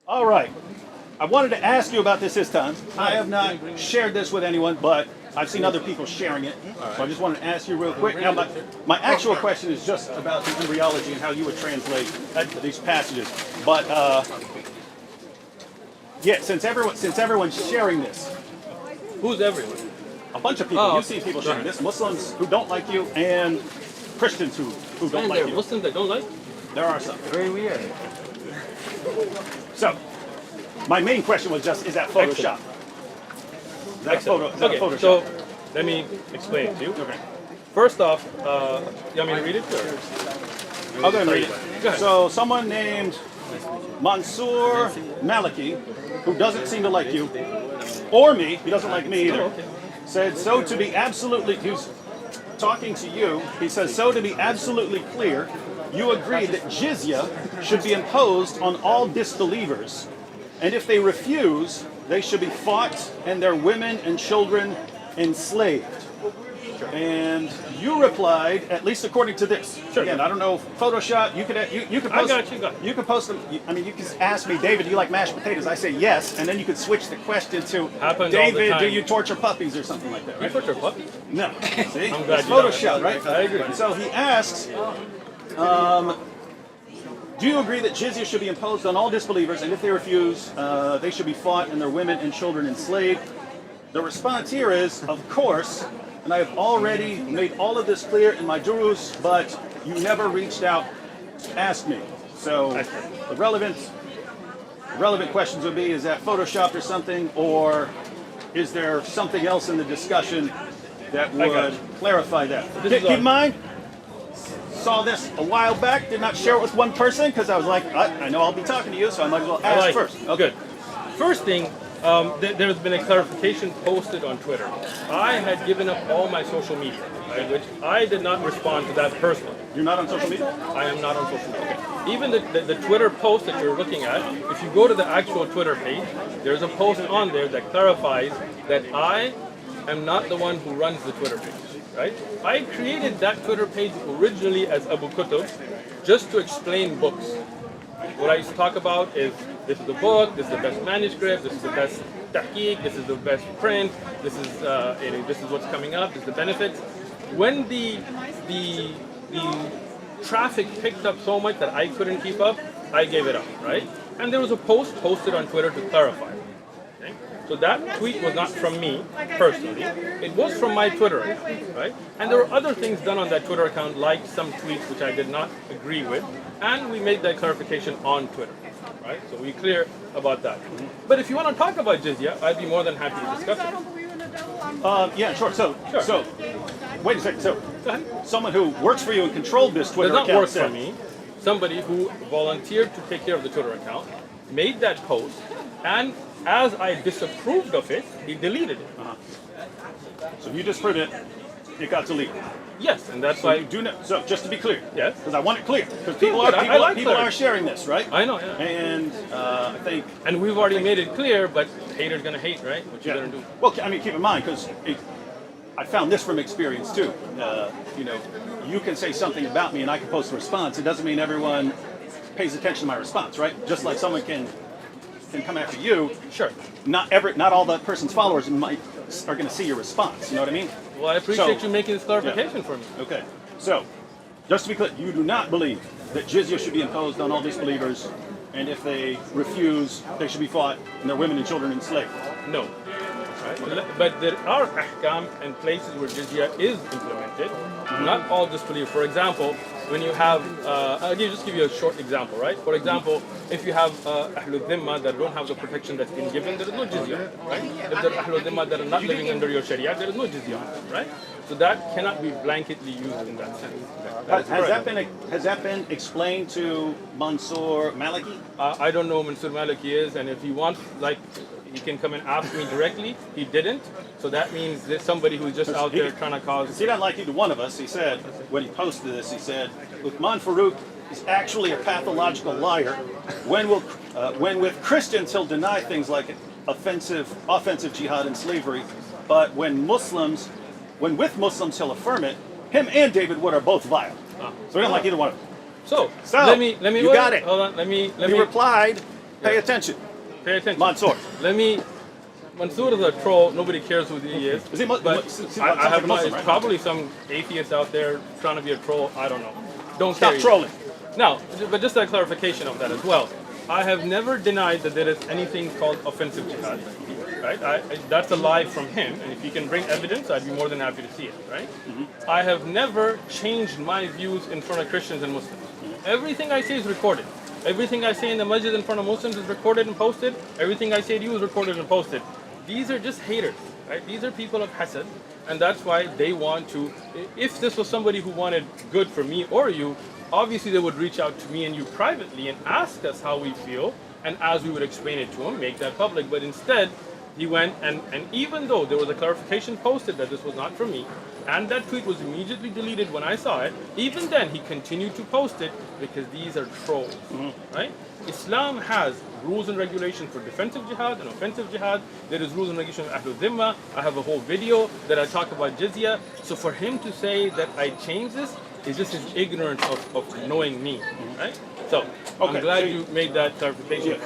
All right. I wanted to ask you about this time. I have not shared this with anyone, but I've seen other people sharing it. So I just wanted to ask you real quick. Now, my actual question is just about the embryology and how you would translate these passages. But yeah, since everyone's sharing this, Who's everyone? a bunch of people. Oh, You see people sharing this. Muslims who don't like you and Christians who don't And like there are you. Muslims that don't like? There are some. Very weird. So, my main question was just, is that Photoshop? Is that a photo? Is that a Okay, Photoshop? so let me explain it to you. Okay. First off, you want me to read it? Or? I'll go ahead and read Go it. ahead. So, someone named Mansour Maliki, who doesn't seem to like you, or me, he doesn't like me either, said, so to be absolutely, he's talking to you, he says, so to be absolutely clear, you agree that jizya should be imposed on all disbelievers, and if they refuse, they should be fought and their women and children enslaved. And you replied, at least according to this. Sure. Again, I don't know, Photoshop. You could post. I got you. You could post them. I mean, you could ask me, David, do you like mashed potatoes? I say yes, and then you could switch the question to, Happens all the David, time. do you torture puppies or something like that? You Right? torture puppies? No. See, I'm glad it's you don't. Photoshop, right? I agree. So he asks, do you agree that jizya should be imposed on all disbelievers, and if they refuse, they should be fought and their women and children enslaved? The response here is, of course, and I have already made all of this clear in my durus, but you never reached out to ask me. So the relevant questions would be, is that Photoshopped or something, or is there something else in the discussion that would clarify that? Keep in mind, saw this a while back, did not share it with one person because I was like, I know I'll be talking to you, so I might as well ask first. Okay. Good. First thing, there's been a clarification posted on Twitter. I had given up all my social media, right, which I did not respond to that personally. You're not on social media? I am not on social media. Okay. Even the Twitter post that you're looking at, if you go to the actual Twitter page, there's a post on there that clarifies that I am not the one who runs the Twitter page. Right? I created that Twitter page originally as Abu Kutub just to explain books. What I used to talk about is, this is the book, this is the best manuscript, this is the best tahqiq, this is the best print, this is what's coming up, this is the benefits. When the traffic picked up so much that I couldn't keep up, I gave it up, right? And there was a post posted on Twitter to clarify. Okay? So that tweet was not from me personally, it was from my Twitter account, right? And there were other things done on that Twitter account, like some tweets which I did not agree with, and we made that clarification on Twitter, right? So we're clear about that. But if you want to talk about jizya, I'd be more than happy to discuss it. Yeah, sure. So, wait a second. So, Go ahead. someone who works for you and controlled this Twitter Does not account work said, for me. Somebody who volunteered to take care of the Twitter account made that post, and as I disapproved of it, he deleted it. So you disproved it, it got deleted. Yes, and that's So why. you do know. So just to be clear, Yes. because I want it clear, because people good. are I like people clarity. are sharing this, right? I know, yeah. And I think And we've already made it clear, but haters gonna hate, right? What you gonna do? Well, I mean, keep in mind, because I found this from experience too. You know, you can say something about me and I can post a response. It doesn't mean everyone pays attention to my response, right? Just like someone can come after you. Sure. Not all that person's followers are going to see your response. You know what I mean? Well, I appreciate So- you making this clarification for me. Okay. So, just to be clear, you do not believe that jizya should be imposed on all disbelievers, and if they refuse, they should be fought and their women and children enslaved. No. Right? But there are ahkam and places where jizya is implemented. Not all disbelievers. For example, when you have, I'll just give you a short example, right? For example, if you have Ahlul Dhimma that don't have the protection that's been given, there is no jizya, right? If there are Ahlul Dhimma that are not living under your Sharia, there is no jizya, right? So that cannot be blanketly used in that sense. Has that been explained to Mansour Maliki? I don't know who Mansour Maliki is, and if he wants, like, he can come and ask me directly. He didn't, so that means there's somebody who's just out there trying to cause. He doesn't like either one of us. He said, when he posted this, he said, Uthman Farouk is actually a pathological liar. When with Christians, he'll deny things like offensive jihad and slavery, but when with Muslims, he'll affirm it. Him and David Wood are both vile. So we don't like either one of them. So So, let me. you got it. Hold on. Let me. He replied, Pay attention. Pay attention. Mansoor. Mansoor is a troll. Nobody cares who he is. Is he I have Muslim, it's right? probably some atheist out there trying to be a troll. I don't know. Don't Stop care. trolling. Now, but just a clarification of that as well. I have never denied that there is anything called offensive jihad. Right? That's a lie from him, and if he can bring evidence, I'd be more than happy to see it. Right? I have never changed my views in front of Christians and Muslims. Everything I say is recorded. Everything I say in the masjid in front of Muslims is recorded and posted. Everything I say to you is recorded and posted. These are just haters, right? These are people of hasad, and that's why they want to. If this was somebody who wanted good for me or you, obviously they would reach out to me and you privately and ask us how we feel, and as we would explain it to him, make that public. But instead, he went and even though there was a clarification posted that this was not for me, and that tweet was immediately deleted when I saw it, even then he continued to post it because these are trolls, right? Islam has rules and regulations for defensive jihad and offensive jihad. There is rules and regulations for Ahlul Dhimma. I have a whole video that I talk about jizya. So for him to say that I changed this is just his ignorance of knowing me, right? So I'm glad you made that clarification.